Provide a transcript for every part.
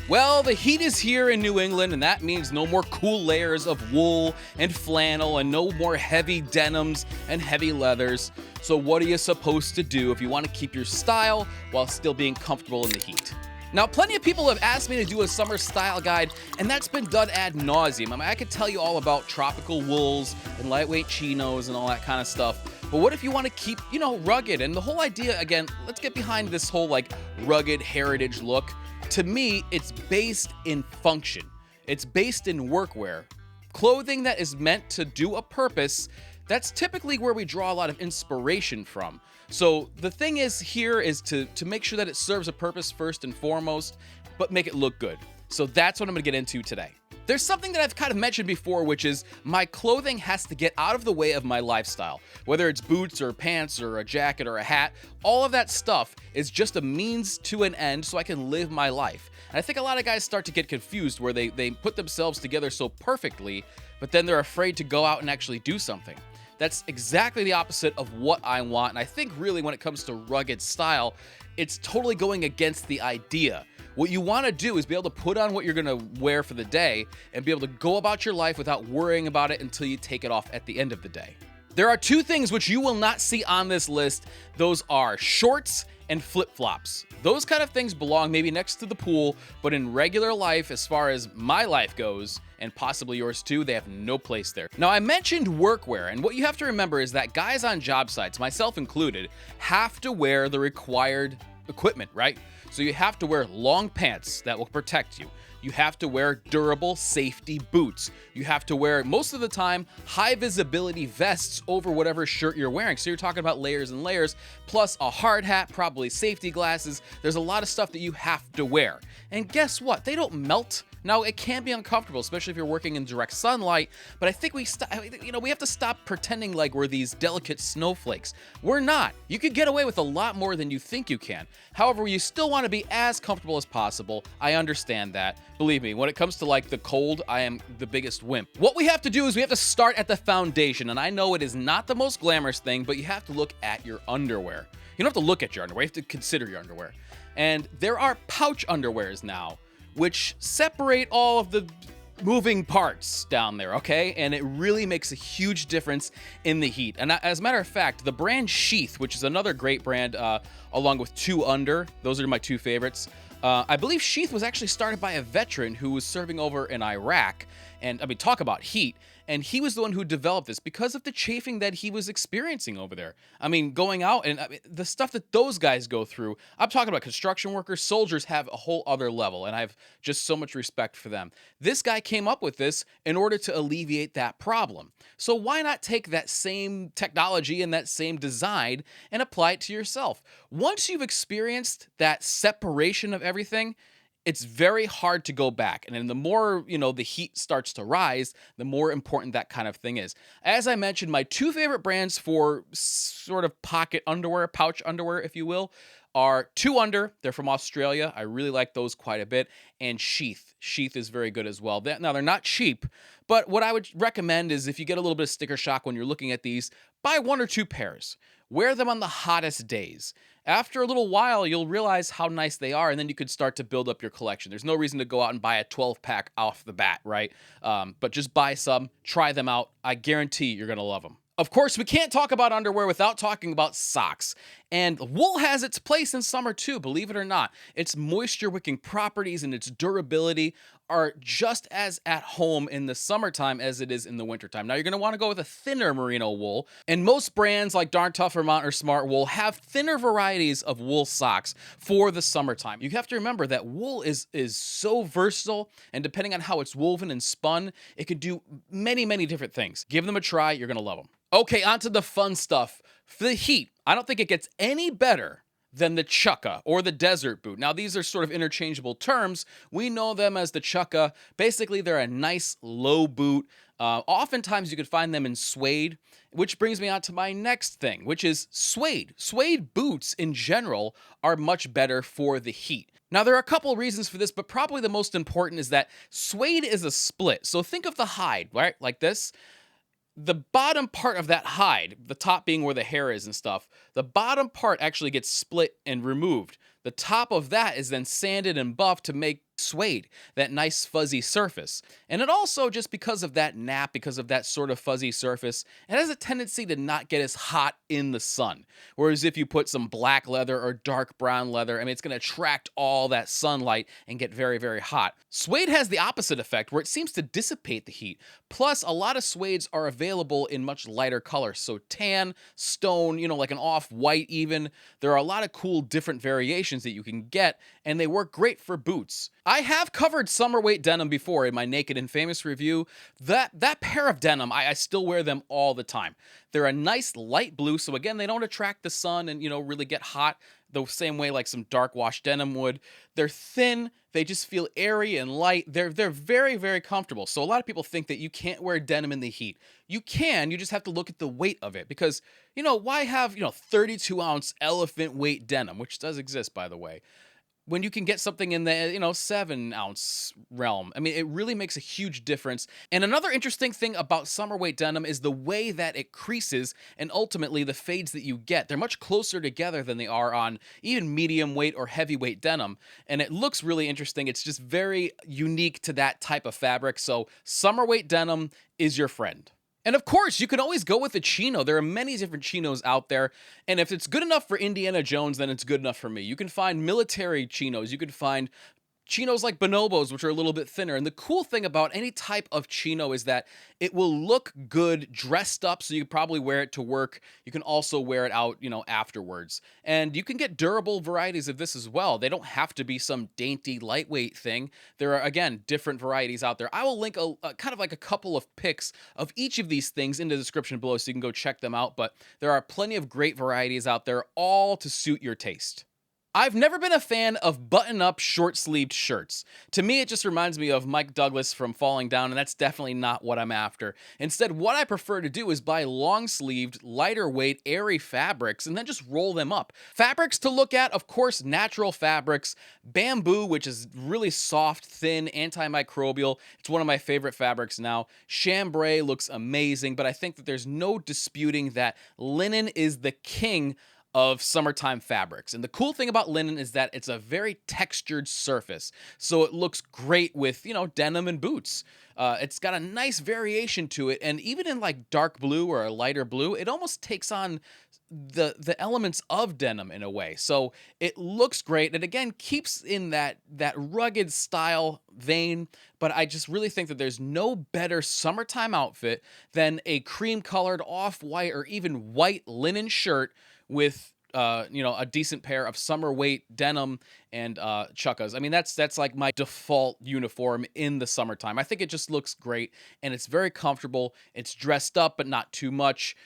Well, the heat is here in New England, and that means no more cool layers of wool and flannel and no more heavy denims and heavy leathers. So what are you supposed to do if you want to keep your style while still being comfortable in the heat? Now, plenty of people have asked me to do a summer style guide, and that's been done ad nauseum. I mean, I could tell you all about tropical wools and lightweight chinos and all that kind of stuff. But what if you want to keep, rugged? And the whole idea, again, let's get behind this whole rugged heritage look. To me, it's based in function. It's based in workwear. Clothing that is meant to do a purpose, that's typically where we draw a lot of inspiration from. So the thing is here is to make sure that it serves a purpose first and foremost, but make it look good. So that's what I'm gonna get into today. There's something that I've kind of mentioned before, which is my clothing has to get out of the way of my lifestyle. Whether it's boots or pants or a jacket or a hat, all of that stuff is just a means to an end so I can live my life. And I think a lot of guys start to get confused where they put themselves together so perfectly, but then they're afraid to go out and actually do something. That's exactly the opposite of what I want. And I think really when it comes to rugged style, it's totally going against the idea. What you want to do is be able to put on what you're going to wear for the day and be able to go about your life without worrying about it until you take it off at the end of the day. There are two things which you will not see on this list. Those are shorts and flip-flops. Those kind of things belong maybe next to the pool, but in regular life, as far as my life goes, and possibly yours too, they have no place there. Now, I mentioned workwear, and what you have to remember is that guys on job sites, myself included, have to wear the required equipment, right? So you have to wear long pants that will protect you. You have to wear durable safety boots. You have to wear, most of the time, high visibility vests over whatever shirt you're wearing. So you're talking about layers and layers, plus a hard hat, probably safety glasses. There's a lot of stuff that you have to wear. And guess what? They don't melt. Now, it can be uncomfortable, especially if you're working in direct sunlight, but I think we have to stop pretending like we're these delicate snowflakes. We're not. You could get away with a lot more than you think you can. However, you still want to be as comfortable as possible. I understand that. Believe me, when it comes to the cold, I am the biggest wimp. What we have to do is we have to start at the foundation, and I know it is not the most glamorous thing, but you have to look at your underwear. You don't have to look at your underwear, you have to consider your underwear. And there are pouch underwears now, which separate all of the moving parts down there, okay? And it really makes a huge difference in the heat. And as a matter of fact, the brand Sheath, which is another great brand, along with 2 Under, those are my 2 favorites. I believe Sheath was actually started by a veteran who was serving over in Iraq. And I mean, talk about heat. And he was the one who developed this because of the chafing that he was experiencing over there. I mean, going out and the stuff that those guys go through, I'm talking about construction workers, soldiers have a whole other level, and I have just so much respect for them. This guy came up with this in order to alleviate that problem. So why not take that same technology and that same design and apply it to yourself? Once you've experienced that separation of everything, it's very hard to go back. And then the more, the heat starts to rise, the more important that kind of thing is. As I mentioned, my 2 favorite brands for sort of pocket underwear, pouch underwear, if you will, are 2 Under. They're from Australia. I really like those quite a bit. And Sheath. Sheath is very good as well. Now, they're not cheap, but what I would recommend is if you get a little bit of sticker shock when you're looking at these, buy 1 or 2 pairs. Wear them on the hottest days. After a little while, you'll realize how nice they are, and then you could start to build up your collection. There's no reason to go out and buy a 12-pack off the bat, right? But just buy some, try them out. I guarantee you're going to love them. Of course, we can't talk about underwear without talking about socks. And wool has its place in summer too, believe it or not. Its moisture-wicking properties and its durability are just as at home in the summertime as it is in the wintertime. Now, you're going to want to go with a thinner merino wool, and most brands like Darn Tough Vermont or Smart Wool have thinner varieties of wool socks for the summertime. You have to remember that wool is so versatile, and depending on how it's woven and spun, it can do many, many different things. Give them a try, you're going to love them. Okay, on to the fun stuff. For the heat, I don't think it gets any better than the chukka or the desert boot. Now, these are sort of interchangeable terms. We know them as the chukka. Basically, they're a nice low boot. Oftentimes, you could find them in suede, which brings me on to my next thing, which is suede. Suede boots in general are much better for the heat. Now, there are a couple of reasons for this, but probably the most important is that suede is a split. So think of the hide, right? Like this. The bottom part of that hide, the top being where the hair is and stuff, the bottom part actually gets split and removed. The top of that is then sanded and buffed to suede, that nice fuzzy surface. And it also, just because of that nap, because of that sort of fuzzy surface, it has a tendency to not get as hot in the sun. Whereas if you put some black leather or dark brown leather, I mean, it's going to attract all that sunlight and get very, very hot. Suede has the opposite effect, where it seems to dissipate the heat. Plus, a lot of suedes are available in much lighter colors. So tan, stone, like an off-white even. There are a lot of cool different variations that you can get, and they work great for boots. I have covered summer weight denim before in my Naked and Famous review. That pair of denim, I still wear them all the time. They're a nice light blue, so again, they don't attract the sun and, really get hot the same way like some dark wash denim would. They're thin, they just feel airy and light. They're very, very comfortable. So a lot of people think that you can't wear denim in the heat. You can, you just have to look at the weight of it, because, why have, 32-ounce elephant weight denim, which does exist, by the way, when you can get something in the, 7-ounce realm. I mean, it really makes a huge difference. And another interesting thing about summer weight denim is the way that it creases, and ultimately the fades that you get. They're much closer together than they are on even medium weight or heavyweight denim. And it looks really interesting. It's just very unique to that type of fabric. So summer weight denim is your friend. And of course, you can always go with a chino. There are many different chinos out there, and if it's good enough for Indiana Jones, then it's good enough for me. You can find military chinos, you can find chinos like bonobos, which are a little bit thinner. And the cool thing about any type of chino is that it will look good dressed up, so you can probably wear it to work. You can also wear it out, afterwards. And you can get durable varieties of this as well. They don't have to be some dainty, lightweight thing. There are, again, different varieties out there. I will link a kind of like a couple of pics of each of these things in the description below, so you can go check them out. But there are plenty of great varieties out there, all to suit your taste. I've never been a fan of button-up, short-sleeved shirts. To me, it just reminds me of Mike Douglas from Falling Down, and that's definitely not what I'm after. Instead, what I prefer to do is buy long-sleeved, lighter-weight, airy fabrics, and then just roll them up. Fabrics to look at, of course, natural fabrics. Bamboo, which is really soft, thin, antimicrobial. It's one of my favorite fabrics now. Chambray looks amazing, but I think that there's no disputing that linen is the king of summertime fabrics. And the cool thing about linen is that it's a very textured surface, so it looks great with, denim and boots. It's got a nice variation to it, and even in like dark blue or a lighter blue, it almost takes on the elements of denim in a way. So it looks great, and again keeps in that rugged style vein. But I just really think that there's no better summertime outfit than a cream colored, off-white, or even white linen shirt with a decent pair of summer weight denim and chukkas. I mean, that's like my default uniform in the summertime. I think it just looks great, and it's very comfortable. It's dressed up, but not too much.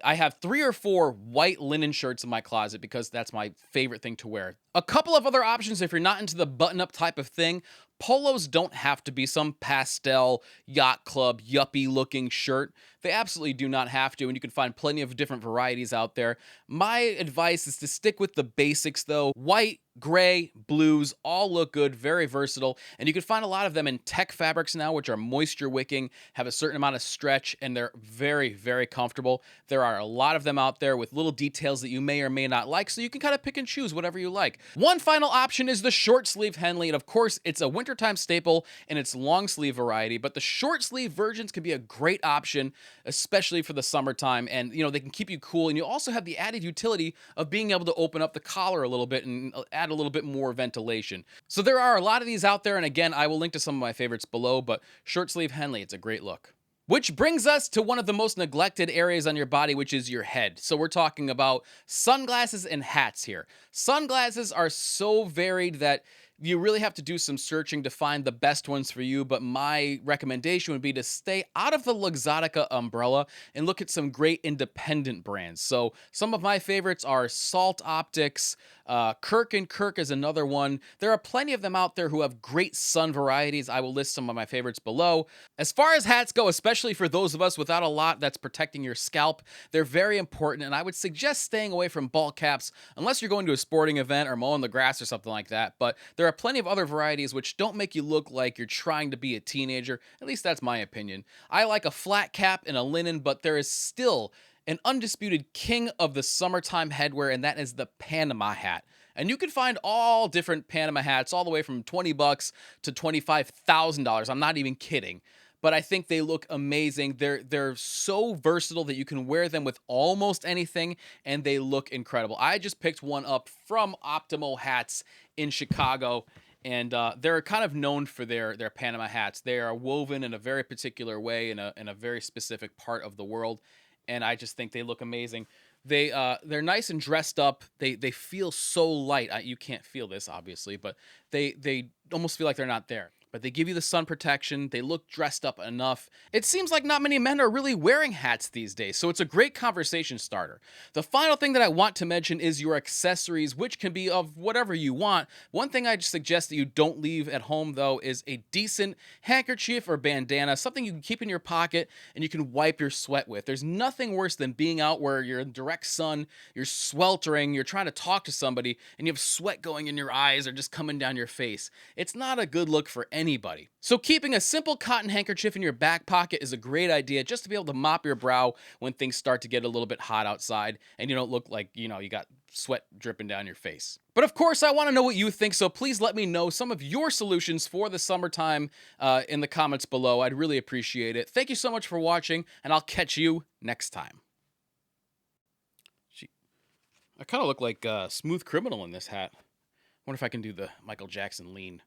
I have 3 or 4 white linen shirts in my closet because that's my favorite thing to wear. A couple of other options if you're not into the button-up type of thing. Polos don't have to be some pastel, yacht club, yuppie-looking shirt. They absolutely do not have to, and you can find plenty of different varieties out there. My advice is to stick with the basics, though. White, gray, blues, all look good, very versatile, and you can find a lot of them in tech fabrics now, which are moisture wicking, have a certain amount of stretch, and they're very, very comfortable. There are a lot of them out there with little details that you may or may not like, so you can kind of pick and choose whatever you like. One final option is the short sleeve Henley, and of course, it's a wintertime staple in its long sleeve variety, but the short sleeve versions can be a great option, especially for the summertime, and they can keep you cool, and you also have the added utility of being able to open up the collar a little bit and add a little bit more ventilation. So there are a lot of these out there, and again, I will link to some of my favorites below, but short sleeve Henley, it's a great look. Which brings us to one of the most neglected areas on your body, which is your head. So we're talking about sunglasses and hats here. Sunglasses are so varied that you really have to do some searching to find the best ones for you, but my recommendation would be to stay out of the Luxottica umbrella and look at some great independent brands. So some of my favorites are Salt Optics, Kirk & Kirk is another one. There are plenty of them out there who have great sun varieties. I will list some of my favorites below. As far as hats go, especially for those of us without a lot that's protecting your scalp, they're very important, and I would suggest staying away from ball caps unless you're going to a sporting event or mowing the grass or something like that. But there are plenty of other varieties which don't make you look like you're trying to be a teenager. At least that's my opinion. I like a flat cap and a linen, but there is still an undisputed king of the summertime headwear, and that is the Panama hat. And you can find all different Panama hats, all the way from 20 bucks to $25,000. I'm not even kidding. But I think they look amazing. They're so versatile that you can wear them with almost anything, and they look incredible. I just picked one up from Optimal Hats in Chicago, and they're kind of known for their Panama hats. They are woven in a very particular way in a very specific part of the world, and I just think they look amazing. They're nice and dressed up. They feel so light. You can't feel this obviously, but they almost feel like they're not there. But they give you the sun protection. They look dressed up enough. It seems like not many men are really wearing hats these days, so it's a great conversation starter. The final thing that I want to mention is your accessories, which can be of whatever you want. One thing I suggest that you don't leave at home, though, is a decent handkerchief or bandana, something you can keep in your pocket and you can wipe your sweat with. There's nothing worse than being out where you're in direct sun, you're sweltering, you're trying to talk to somebody, and you have sweat going in your eyes or just coming down your face. It's not a good look for anybody. So keeping a simple cotton handkerchief in your back pocket is a great idea, just to be able to mop your brow when things start to get a little bit hot outside and you don't look like, you got sweat dripping down your face. But of course, I want to know what you think, so please let me know some of your solutions for the summertime in the comments below. I'd really appreciate it. Thank you so much for watching, and I'll catch you next time. I kind of look like a Smooth Criminal in this hat. I wonder if I can do the Michael Jackson lean.